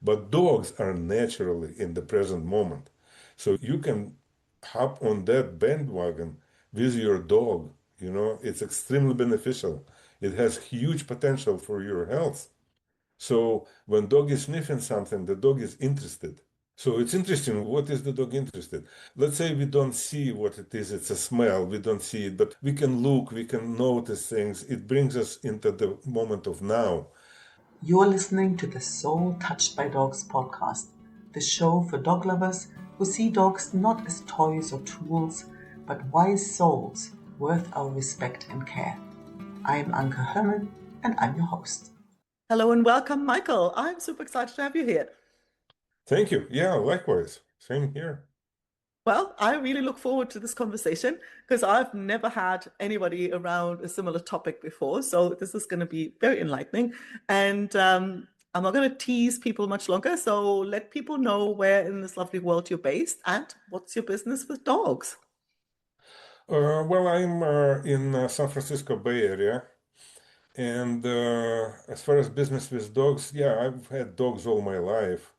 But dogs are naturally in the present moment. So you can hop on that bandwagon with your dog. It's extremely beneficial. It has huge potential for your health. So when dog is sniffing something, the dog is interested. So it's interesting. What is the dog interested? Let's say we don't see what it is. It's a smell. We don't see it, but we can look, we can notice things. It brings us into the moment of now. You're listening to the Soul Touched by Dogs podcast, the show for dog lovers who see dogs not as toys or tools, but wise souls worth our respect and care. I'm Anke Herman, and I'm your host. Hello and welcome, Michael. I'm super excited to have you here. Thank you. Yeah, likewise. Same here. Well, I really look forward to this conversation because I've never had anybody around a similar topic before. So this is going to be very enlightening. And I'm not going to tease people much longer. So let people know where in this lovely world you're based and what's your business with dogs. Well, I'm in San Francisco Bay Area. And as far as business with dogs, yeah, I've had dogs all my life.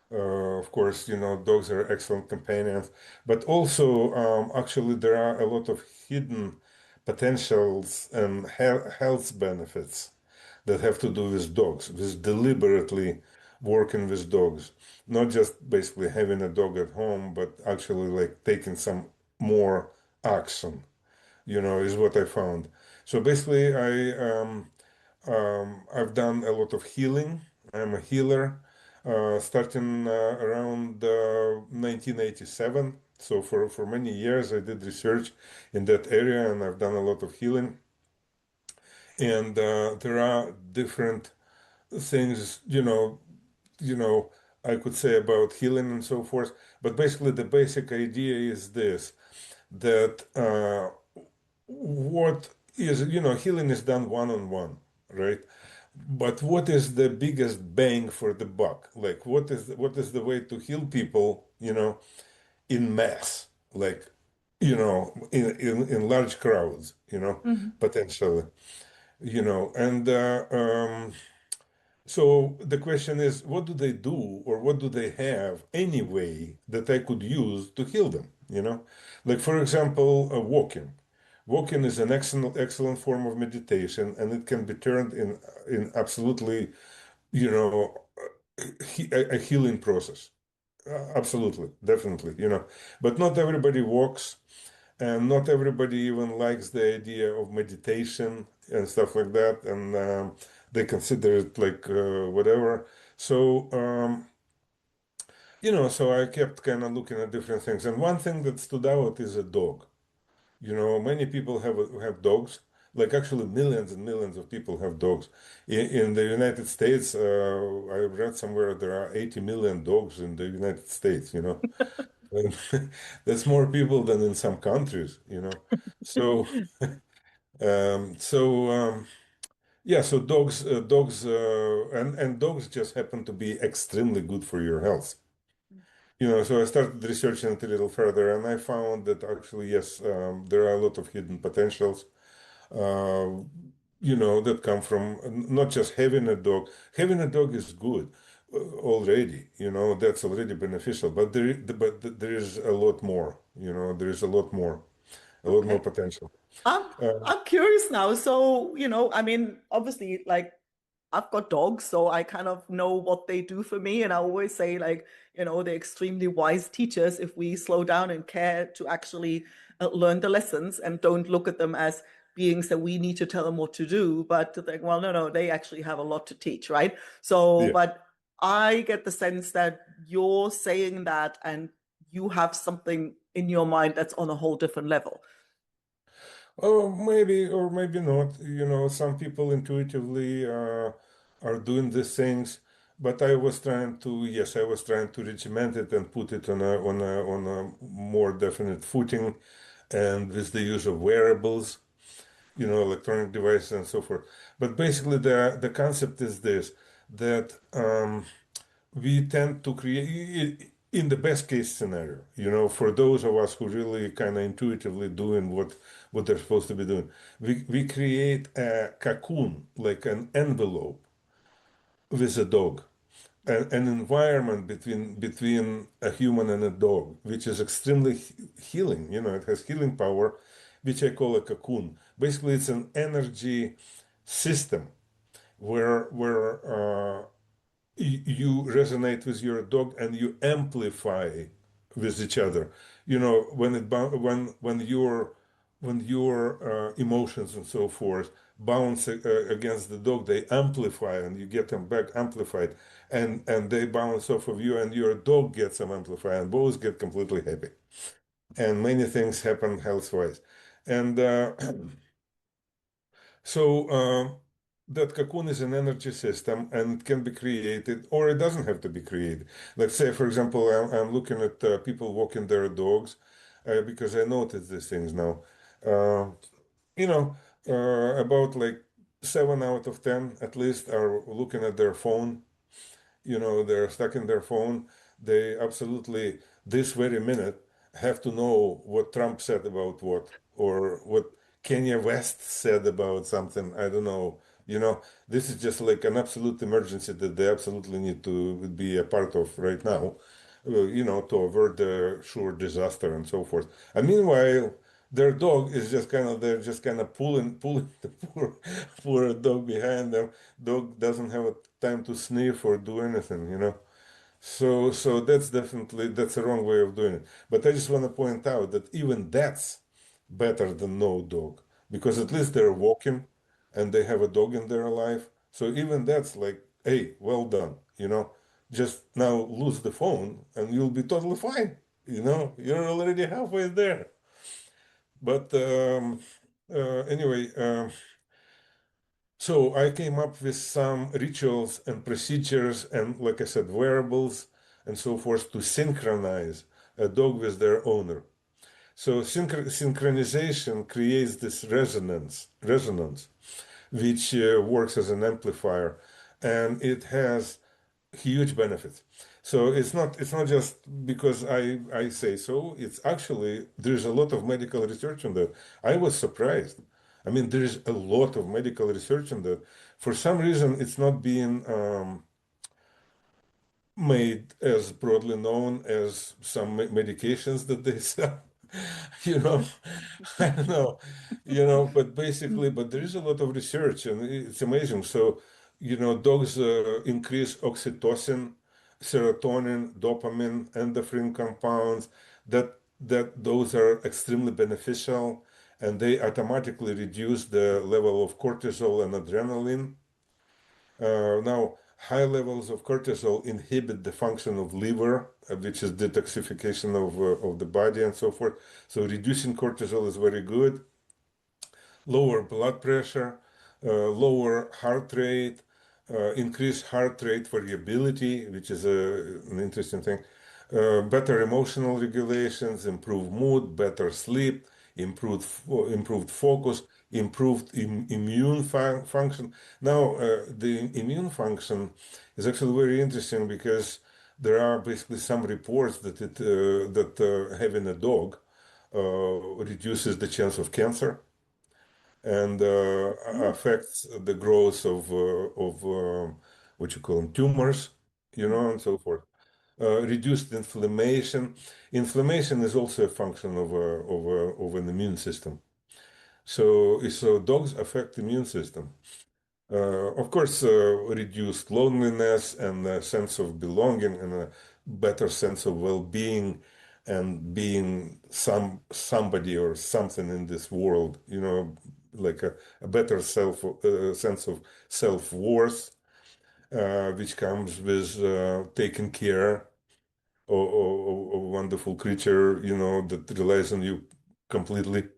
Of course, dogs are excellent companions, but also actually there are a lot of hidden potentials and health benefits that have to do with dogs, with deliberately working with dogs, not just basically having a dog at home, but actually like taking some more action, is what I found. So basically, I've done a lot of healing. I'm a healer, starting around 1987. So for many years, I did research in that area, and I've done a lot of healing. And there are different things, I could say about healing and so forth. But basically, the basic idea is this: that what is, healing is done one on one, right? But what is the biggest bang for the buck? Like, what is the way to heal people, in mass, like, in large crowds, Mhm. potentially, and so the question is, what do they do, or what do they have anyway that I could use to heal them? Like for example, walking. Walking is an excellent form of meditation, and it can be turned in absolutely, you know, a healing process. Absolutely, definitely, But not everybody walks, and not everybody even likes the idea of meditation and stuff like that, and they consider it like whatever. So so I kept kind of looking at different things, and one thing that stood out is a dog. Many people have dogs. Like actually, millions and millions of people have dogs. In the United States, I read somewhere there are 80 million dogs in the United States. And that's more people than in some countries. So, so yeah, so and dogs just happen to be extremely good for your health. So I started researching it a little further, and I found that actually, yes, there are a lot of hidden potentials, uh, that come from not just having a dog. Having a dog is good already, that's already beneficial, but there is a lot more, there is a lot more Okay. potential. I'm Uh, I'm curious now. So, I mean, obviously, like I've got dogs, so I kind of know what they do for me. And I always say, like, they're extremely wise teachers if we slow down and care to actually learn the lessons and don't look at them as beings that we need to tell them what to do, but to think, well, no, no, they actually have a lot to teach, right? So, yeah. but I get the sense that you're saying that and you have something in your mind that's on a whole different level. Oh, maybe or maybe not. Some people intuitively are doing these things, but yes, I was trying to regiment it and put it on a more definite footing, and with the use of wearables, electronic devices and so forth. But basically, the concept is this, that we tend to create, in the best case scenario, for those of us who really kind of intuitively doing what they're supposed to be doing, we create a cocoon, like an envelope with a dog, an environment between a human and a dog, which is extremely healing. It has healing power, which I call a cocoon. Basically, it's an energy system where you resonate with your dog and you amplify with each other. When your emotions and so forth bounce against the dog, they amplify and you get them back amplified, and they bounce off of you and your dog gets them amplified, and both get completely happy. And many things happen health-wise. And so that cocoon is an energy system and it can be created or it doesn't have to be created. Let's say, for example, I'm looking at people walking their dogs because I notice these things now. Uh, you know, about like 7 out of 10 at least are looking at their phone. They're stuck in their phone. They absolutely, this very minute, have to know what Trump said about what, or what Kanye West said about something. I don't know. This is just like an absolute emergency that they absolutely need to be a part of right now, to avert the sure disaster and so forth. And meanwhile, their dog is just kind of, they're just kind of pulling the poor dog behind them. Dog doesn't have a time to sniff or do anything. So that's a wrong way of doing it. But I just want to point out that even that's better than no dog because at least they're walking and they have a dog in their life. So even that's like, hey, well done. Just now lose the phone and you'll be totally fine. You're already halfway there. But anyway, so I came up with some rituals and procedures and, like I said, wearables and so forth to synchronize a dog with their owner. So synchronization creates this resonance, which works as an amplifier, and it has huge benefits. So it's not just because I say so. It's actually there's a lot of medical research on that. I was surprised. I mean, there's a lot of medical research on that. For some reason, it's not being made as broadly known as some medications that they sell. you know, I don't know, but there is a lot of research and it's amazing. So, dogs increase oxytocin, serotonin, dopamine, endocrine compounds that those are extremely beneficial and they automatically reduce the level of cortisol and adrenaline. Now, high levels of cortisol inhibit the function of liver, which is detoxification of the body and so forth. So reducing cortisol is very good. Lower blood pressure, lower heart rate, increased heart rate variability, which is an interesting thing. Better emotional regulations, improved mood, better sleep, improved focus, improved immune function. Now, the immune function is actually very interesting because there are basically some reports that having a dog reduces the chance of cancer and Mm, affects the growth of what you call them, tumors, and so forth. Reduced inflammation. Inflammation is also a function of an immune system. So dogs affect immune system. Of course, reduced loneliness and a sense of belonging and a better sense of well-being and being somebody or something in this world, like a better sense of self-worth, which comes with taking care of a wonderful creature, that relies on you completely.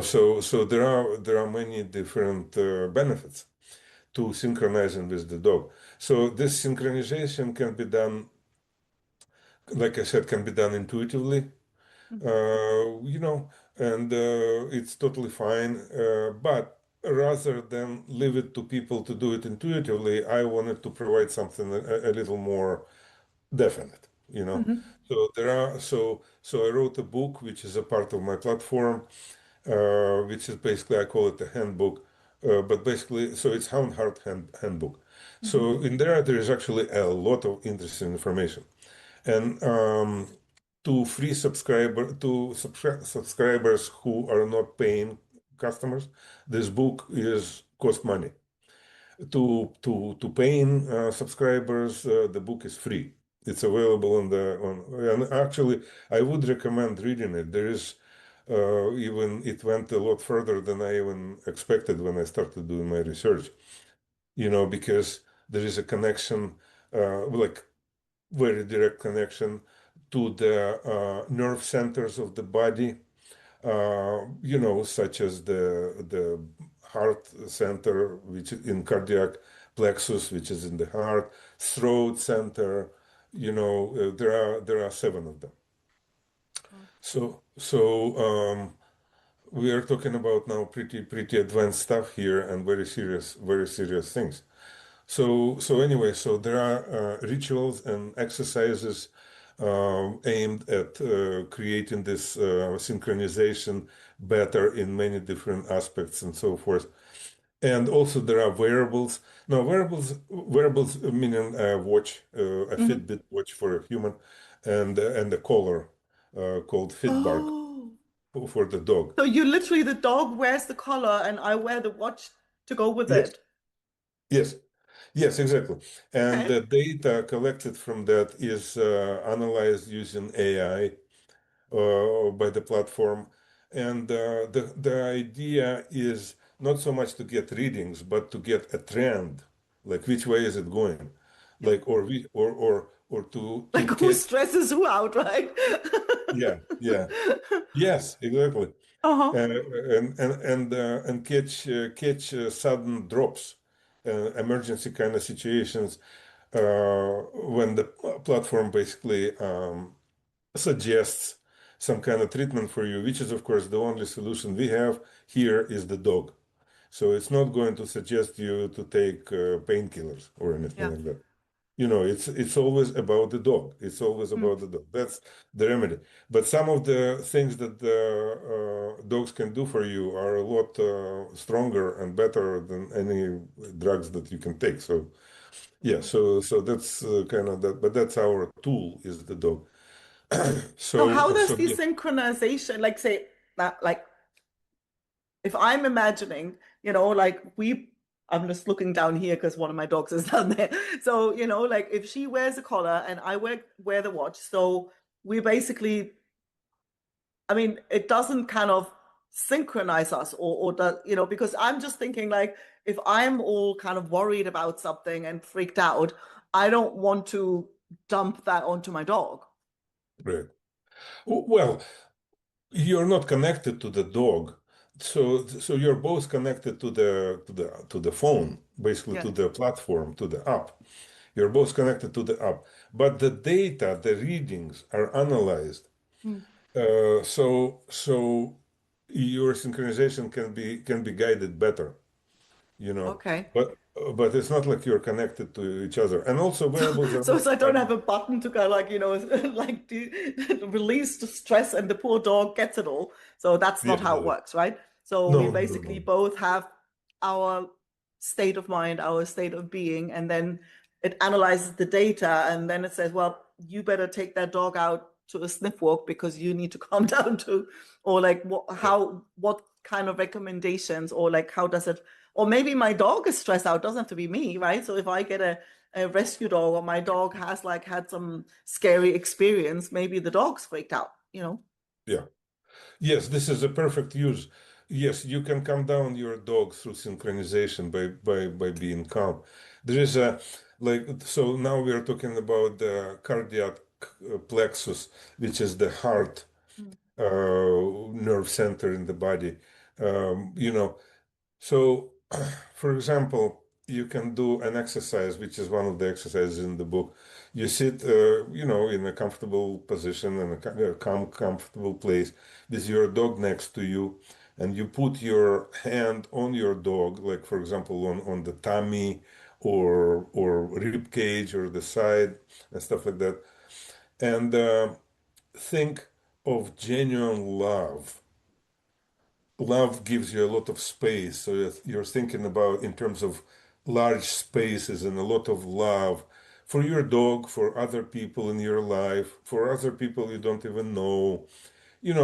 So there are many different benefits to synchronizing with the dog. So this synchronization can be done, like I said, can be done intuitively, mhm, you know, and it's totally fine. But rather than leave it to people to do it intuitively, I wanted to provide something a little more definite. mhm, So I wrote a book, which is a part of my platform, which is basically I call it a handbook, but basically, so it's Hound Heart handbook. Mhm. So in there is actually a lot of interesting information. And to subscribers who are not paying customers, this book is cost money. To paying subscribers, the book is free. It's available on and actually I would recommend reading it. There is even it went a lot further than I even expected when I started doing my research. Because there is a connection, like very direct connection to the nerve centers of the body, such as the heart center, which is in cardiac plexus, which is in the heart, throat center. There are seven of them. So we are talking about now pretty advanced stuff here and very serious things. So anyway, so there are rituals and exercises aimed at creating this synchronization better in many different aspects and so forth. And also there are wearables. Now, wearables meaning a watch, a Mhm. Fitbit watch for a human, and a collar called Fitbark Oh, for the dog. so you literally, the dog wears the collar and I wear the watch to go with Yes, it. yes. Yes, exactly. And Okay. the data collected from that is analyzed using AI by the platform. And the idea is not so much to get readings, but to get a trend, like which way is it going, Yeah. like or to Like who catch. stresses who out, right? Yeah, yeah, yes, exactly. Uh-huh. And catch sudden drops, emergency kind of situations when the platform basically suggests some kind of treatment for you, which is, of course, the only solution we have here is the dog. So it's not going to suggest you to take painkillers or anything Yeah. like that. It's always about the dog. It's always Mm. about the dog. That's the remedy. But some of the things that the dogs can do for you are a lot stronger and better than any drugs that you can take. So yeah, Mhm. so that's kind of that. But that's our tool is the dog. So how does So the yeah, synchronization, like say that, like if I'm imagining, like I'm just looking down here because one of my dogs is down there. So, like if she wears a collar and I wear the watch, so we basically, I mean, it doesn't kind of synchronize us or does, because I'm just thinking like if I'm all kind of worried about something and freaked out, I don't want to dump that onto my dog. right. Well, you're not connected to the dog, so you're both connected to the phone, basically Yeah. to the platform, to the app. You're both connected to the app, but the data, the readings are analyzed. Hmm. So your synchronization can be guided better, you know. Okay. But it's not like you're connected to each other. And also So, wearables are so, not. so I don't have a button to go like, like release the stress and the poor dog gets it all. So that's Yeah, not how yeah, it yeah. works, right? So we No, no, no, basically no. both have our state of mind, our state of being, and then it analyzes the data and then it says, well, you better take that dog out to a sniff walk because you need to calm down too. Or like Yeah, what kind of recommendations or like how does it, or maybe my dog is stressed out, doesn't have to be me, right? So if I get a rescue dog or my dog has like had some scary experience, maybe the dog's freaked out. yeah. Yes, this is a perfect use. Yes, you can calm down your dog through synchronization by being calm. There is a so now we are talking about the cardiac plexus, which is the heart Mm. nerve center in the body. You know, so, for example, you can do an exercise, which is one of the exercises in the book. You sit, in a comfortable position in a calm, comfortable place with your dog next to you, and you put your hand on your dog, like for example, on the tummy or rib cage or the side and stuff like that, and think of genuine love. Love gives you a lot of space. So you're thinking about in terms of large spaces and a lot of love for your dog, for other people in your life, for other people you don't even know.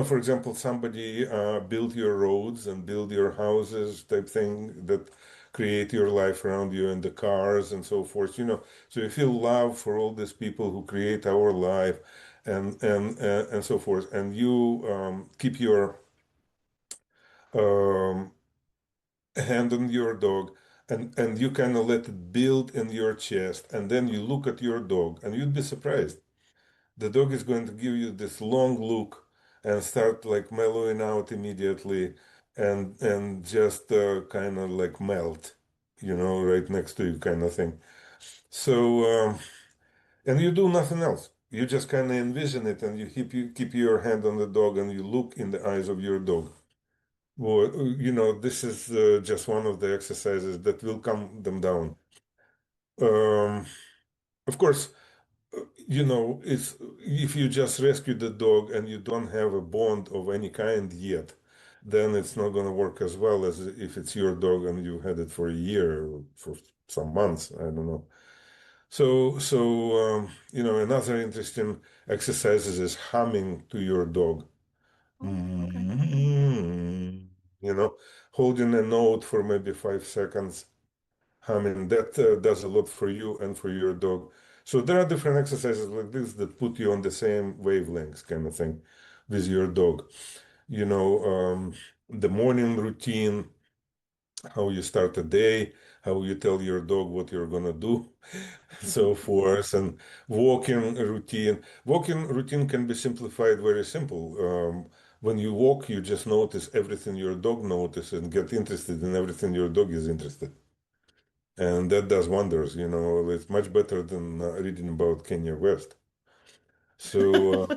For example, somebody build your roads and build your houses type thing that create your life around you and the cars and so forth. So you feel love for all these people who create our life and so forth. And you keep your um, hand on your dog and you kind of let it build in your chest. And then you look at your dog and you'd be surprised. The dog is going to give you this long look and start like mellowing out immediately and just kind of like melt, right next to you kind of thing. So and you do nothing else. You just kind of envision it and you keep your hand on the dog and you look in the eyes of your dog. Well, this is just one of the exercises that will calm them down. Um, of course, it's if you just rescue the dog and you don't have a bond of any kind yet, then it's not going to work as well as if it's your dog and you had it for a year or for some months. I don't know. So another interesting exercises is humming to your dog. Oh, okay. Mm, You know, holding a note for maybe 5 seconds. Humming that does a lot for you and for your dog. So there are different exercises like this that put you on the same wavelengths, kind of thing, with your dog. The morning routine, how you start the day, how you tell your dog what you're gonna do, so forth, and walking routine. Walking routine can be simplified very simple. When you walk, you just notice everything your dog notices and get interested in everything your dog is interested. And that does wonders. It's much better than reading about Kanye West. So,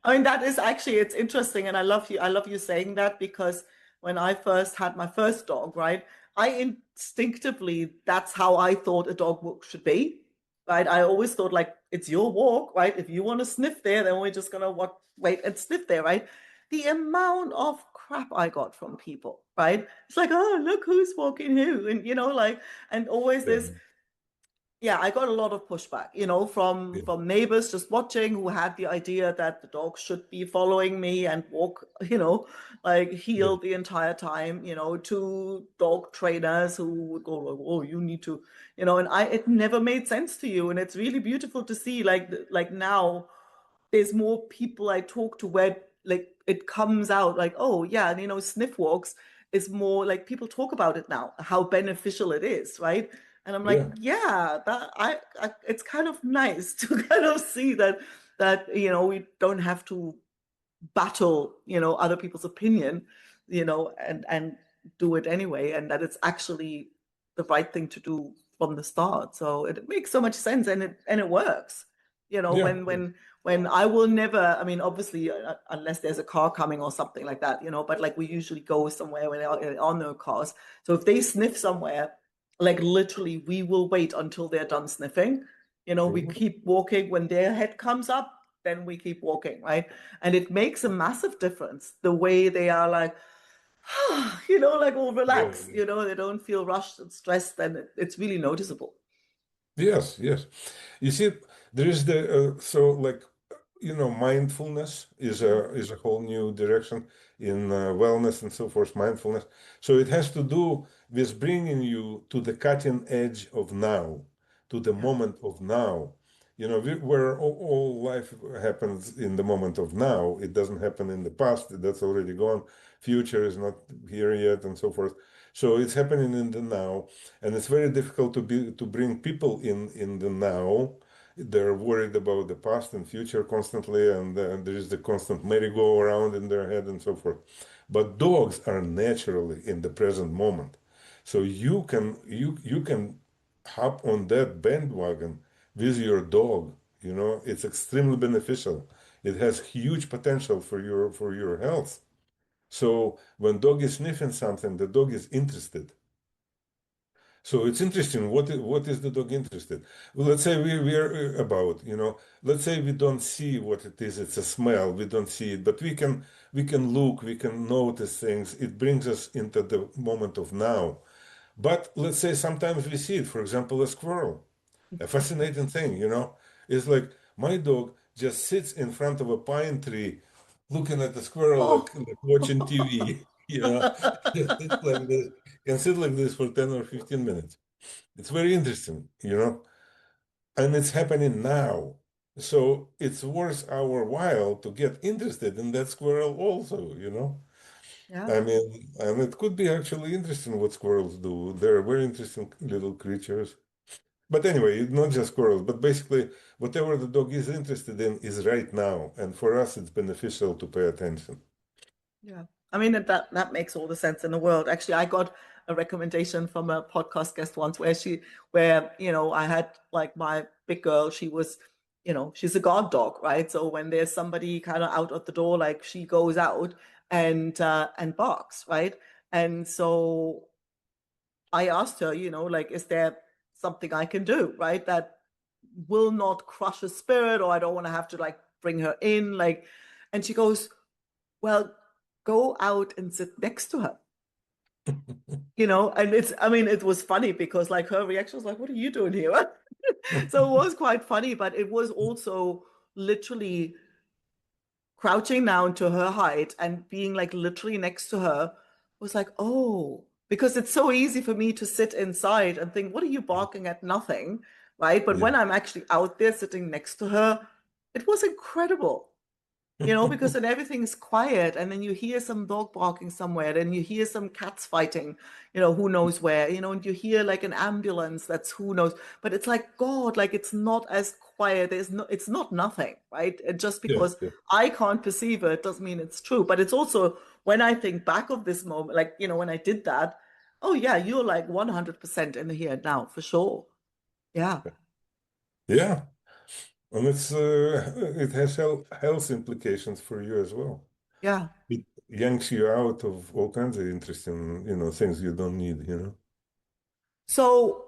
I mean, that is actually, it's interesting. And I love you saying that because when I first had my first dog, right, I instinctively, that's how I thought a dog walk should be, right? I always thought like, it's your walk, right? If you want to sniff there, then we're just going to wait and sniff there, right? The amount of crap I got from people, right? It's like, oh, look who's walking who. And, and always yeah, this, yeah, I got a lot of pushback, yeah, from neighbors just watching who had the idea that the dog should be following me and walk, like yeah, heel the entire time, to dog trainers who would go, like, oh, you need to, and it never made sense to you. And it's really beautiful to see like now there's more people I talk to where like it comes out like, oh yeah, and sniff walks is more like people talk about it now, how beneficial it is, right? And I'm like, yeah, yeah, that it's kind of nice to kind of see that we don't have to battle, other people's opinion, and do it anyway, and that it's actually the right thing to do from the start. So it makes so much sense, and it works. yeah, When I will never, I mean, obviously, unless there's a car coming or something like that, but like we usually go somewhere when there are no cars. So if they sniff somewhere, like literally, we will wait until they're done sniffing. We mhm, keep walking when their head comes up, then we keep walking, right? And it makes a massive difference the way they are like, like all yeah, relaxed, they don't feel rushed and stressed, and it's really noticeable. yes, yes. You see, there is the so like mindfulness is a whole new direction in wellness and so forth. Mindfulness, so it has to do with bringing you to the cutting edge of now, to the Yeah. moment of now. Where all life happens in the moment of now. It doesn't happen in the past. That's already gone. Future is not here yet, and so forth. So it's happening in the now, and it's very difficult to bring people in the now. They're worried about the past and future constantly, and there is the constant merry-go-round in their head and so forth. But dogs are naturally in the present moment, so you can hop on that bandwagon with your dog. It's extremely beneficial. It has huge potential for your health. So when dog is sniffing something, the dog is interested. So it's interesting. What is the dog interested? Well, let's say we're about, let's say we don't see what it is. It's a smell. We don't see it, but we can look. We can notice things. It brings us into the moment of now. But let's say sometimes we see it, for example, a squirrel. A fascinating thing, is like my dog just sits in front of a pine tree looking at the squirrel like watching Oh. TV, Just sit like this, can sit like this for 10 or 15 minutes. It's very interesting, and it's happening now. So it's worth our while to get interested in that squirrel also. Yeah. I mean, and it could be actually interesting what squirrels do. They're very interesting little creatures. But anyway, not just squirrels, but basically whatever the dog is interested in is right now. And for us, it's beneficial to pay attention. Yeah. I mean, that makes all the sense in the world. Actually, I got a recommendation from a podcast guest once where, I had like my big girl, she was, she's a guard dog, right? So when there's somebody kind of out of the door, like she goes out and barks, right? And so I asked her, like, is there something I can do, right? That will not crush her spirit, or I don't want to have to like bring her in, like, and she goes, well, go out and sit next to her, and I mean, it was funny because like her reaction was like, what are you doing here? So it was quite funny, but it was also literally crouching down to her height and being like literally next to her was like, oh, because it's so easy for me to sit inside and think, what are you barking at? Nothing, right? But Yeah. when I'm actually out there sitting next to her, it was incredible. Because then everything's quiet, and then you hear some dog barking somewhere, and you hear some cats fighting, who knows where, and you hear like an ambulance that's who knows. But it's like, God, like it's not as quiet. It's not nothing, right? Just Yeah, because yeah, I can't perceive it doesn't mean it's true. But it's also when I think back of this moment, like, when I did that, oh yeah, you're like 100% in the here and now for sure. Yeah. yeah. And it has health implications for you as well. Yeah. It yanks you out of all kinds of interesting, things you don't need. So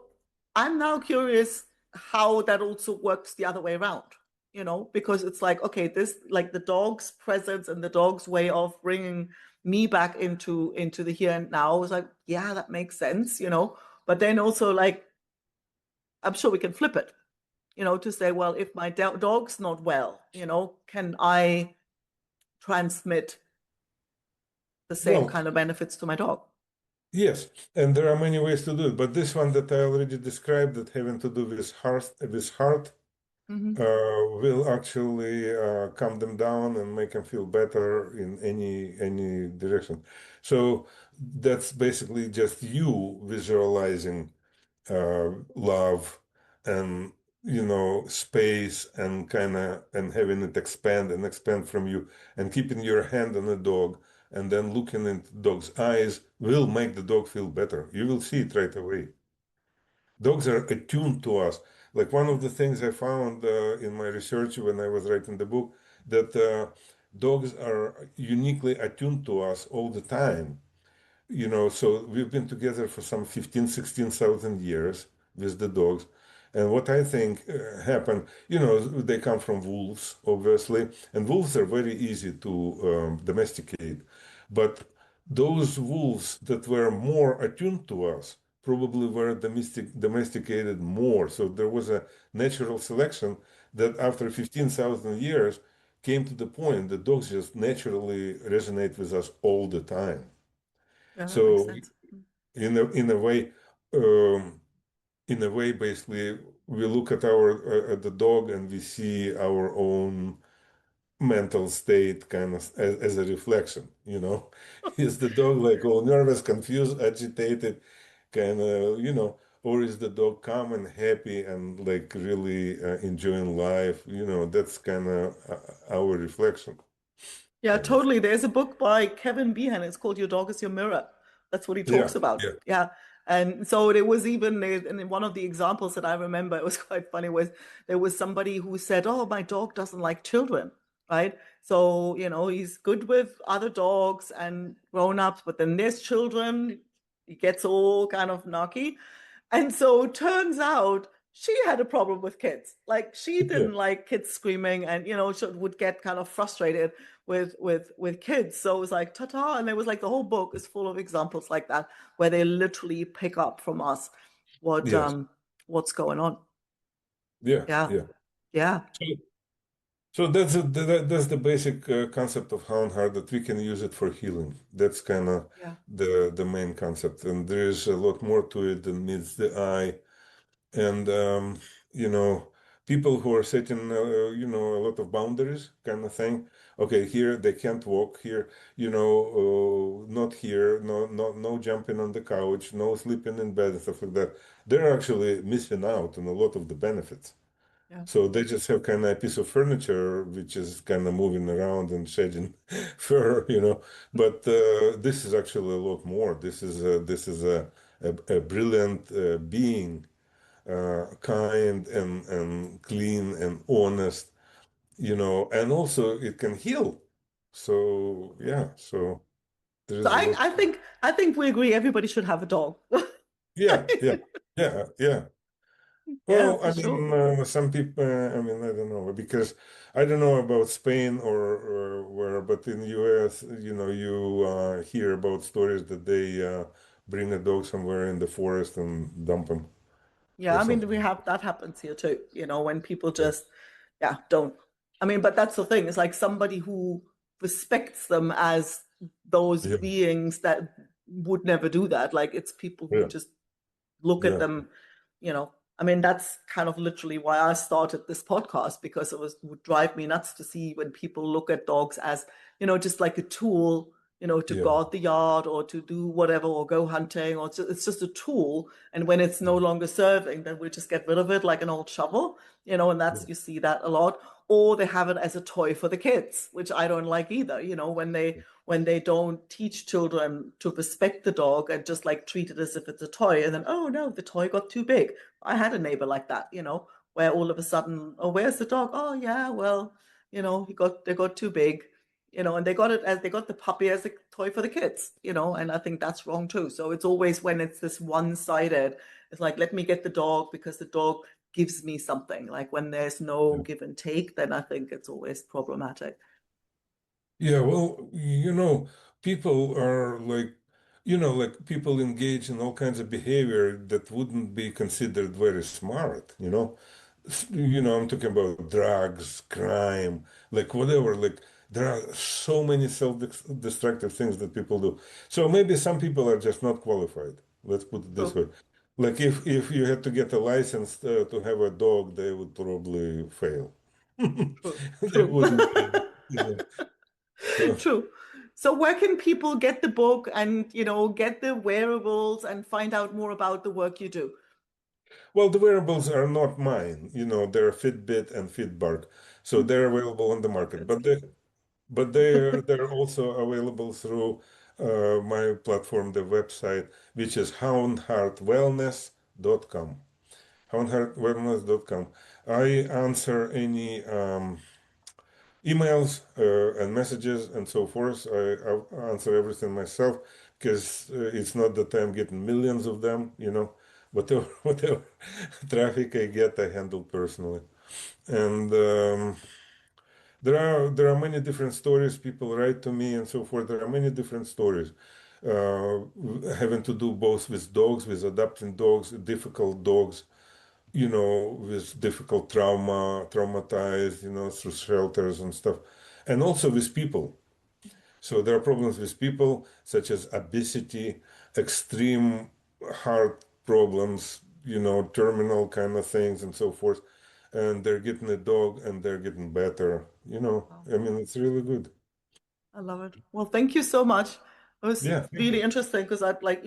I'm now curious how that also works the other way around, because it's like, okay, this like the dog's presence and the dog's way of bringing me back into the here and now was like, yeah, that makes sense. But then also like, I'm sure we can flip it, to say, well, if my dog's not well, can I transmit the same Well, kind of benefits to my dog? yes, and there are many ways to do it, but this one that I already described that having to do with heart Hmm. will actually calm them down and make them feel better in any direction. So that's basically just you visualizing love and space and kind of and having it expand and expand from you and keeping your hand on the dog and then looking into the dog's eyes will make the dog feel better. You will see it right away. Dogs are attuned to us. Like one of the things I found in my research when I was writing the book, that dogs are uniquely attuned to us all the time. So we've been together for some 15, 16,000 years with the dogs. And what I think happened, they come from wolves, obviously, and wolves are very easy to domesticate. But those wolves that were more attuned to us probably were domesticated more. So there was a natural selection that after 15,000 years came to the point that dogs just naturally resonate with us all the time. Yeah, that makes So sense. in a way, um, basically, we look at our at the dog and we see our own mental state kind of as a reflection. Is the dog like all nervous, confused, agitated, kind of, or is the dog calm and happy and like really enjoying life? That's kind of our reflection. Yeah, Kind of. totally. There's a book by Kevin Behan. It's called Your Dog is Your Mirror. That's what he Yeah, talks about. yeah, Yeah. And so there was even, and one of the examples that I remember, it was quite funny, was there was somebody who said, oh, my dog doesn't like children, right? So, he's good with other dogs and grown-ups, but then there's children, he gets all kind of narky. And so it turns out she had a problem with kids. Like she Yeah. didn't like kids screaming, and she would get kind of frustrated with kids. So it was like ta-ta, and there was like the whole book is full of examples like that where they literally pick up from us what Yes. what's going on. Yeah. Yeah, Yeah. yeah, So, so that's the basic concept of Hound Heart, that we can use it for healing. That's kind of yeah, the main concept, and there is a lot more to it than meets the eye. And you know, people who are setting a lot of boundaries, kind of thing. Okay, here they can't walk. Here, not here. No jumping on the couch. No sleeping in bed and stuff like that. They're actually missing out on a lot of the benefits. yeah. So they just have kind of a piece of furniture which is kind of moving around and shedding fur. But this is actually a lot more. This is a brilliant being, kind and clean and honest, and also it can heal. So yeah, so there So is a I, lot. I think we agree everybody should have a dog. Yeah, yeah, yeah, yeah. Yeah, Well, for I sure. mean, some people, I mean, I don't know, because I don't know about Spain or where, but in the US, you hear about stories that they bring a dog somewhere in the forest and dump him Yeah, or I mean, we something. have that happens here too, when people Yeah, just, yeah, don't. I mean, but that's the thing. It's like somebody who respects them as those yeah, beings that would never do that. Like it's people who yeah, just look at yeah, them, I mean, that's kind of literally why I started this podcast because would drive me nuts to see when people look at dogs as, just like a tool, to yeah, guard the yard or to do whatever or go hunting or it's just a tool. And when it's no yeah, longer serving, then we just get rid of it like an old shovel, and yeah, you see that a lot. Or they have it as a toy for the kids, which I don't like either, when they don't teach children to respect the dog and just like treat it as if it's a toy. And then, oh no, the toy got too big. I had a neighbor like that, where all of a sudden, oh, where's the dog? Oh yeah, well, they got too big, and they got the puppy as a toy for the kids, and I think that's wrong too. So it's always when it's this one-sided, it's like, let me get the dog because the dog gives me something. Like when there's no yeah. give and take, then I think it's always problematic. Yeah, well, people are like people engage in all kinds of behavior that wouldn't be considered very smart. I'm talking about drugs, crime, like whatever. Like there are so many self-destructive things that people do. So maybe some people are just not qualified. Let's put it this True, way. Like if you had to get a license to have a dog, they would probably fail. true, They true. wouldn't be able. So. True. So where can people get the book and, get the wearables and find out more about the work you do? Well, the wearables are not mine. They're Fitbit and Fitbart, so Hmm, they're available on the market. good. But they're also available through my platform, the website, which is houndheartwellness.com. Houndheartwellness.com. I answer any emails and messages and so forth. I answer everything myself because it's not that I'm getting millions of them. Whatever traffic I get, I handle personally. And there are many different stories. People write to me and so forth. There are many different stories uh, having to do both with dogs, with adopting dogs, difficult dogs, with difficult traumatized, through shelters and stuff, and also with people. So there are problems with people such as obesity, extreme heart problems, terminal kind of things and so forth. And they're getting a dog and they're getting better. Wow. I mean, it's really good. I love it. Well, thank you so much. It was Yeah, thank really you. interesting because I like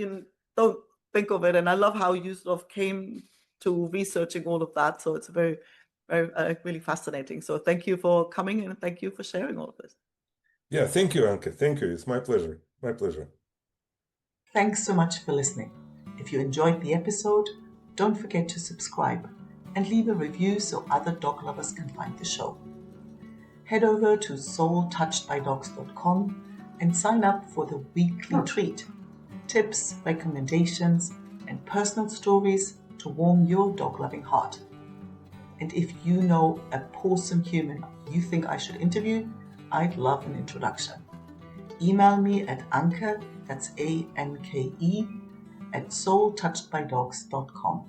don't think of it, and I love how you sort of came to researching all of that. So it's very, very really fascinating. So thank you for coming and thank you for sharing all of this. Yeah, thank you, Anke. Thank you. It's my pleasure. My pleasure. Thanks so much for listening. If you enjoyed the episode, don't forget to subscribe and leave a review so other dog lovers can find the show. Head over to soultouchedbydogs.com and sign up for the weekly treat. Tips, recommendations, and personal stories to warm your dog-loving heart. And if you know a awesome human you think I should interview, I'd love an introduction. Email me at Anke, that's ANKE, @soultouchedbydogs.com.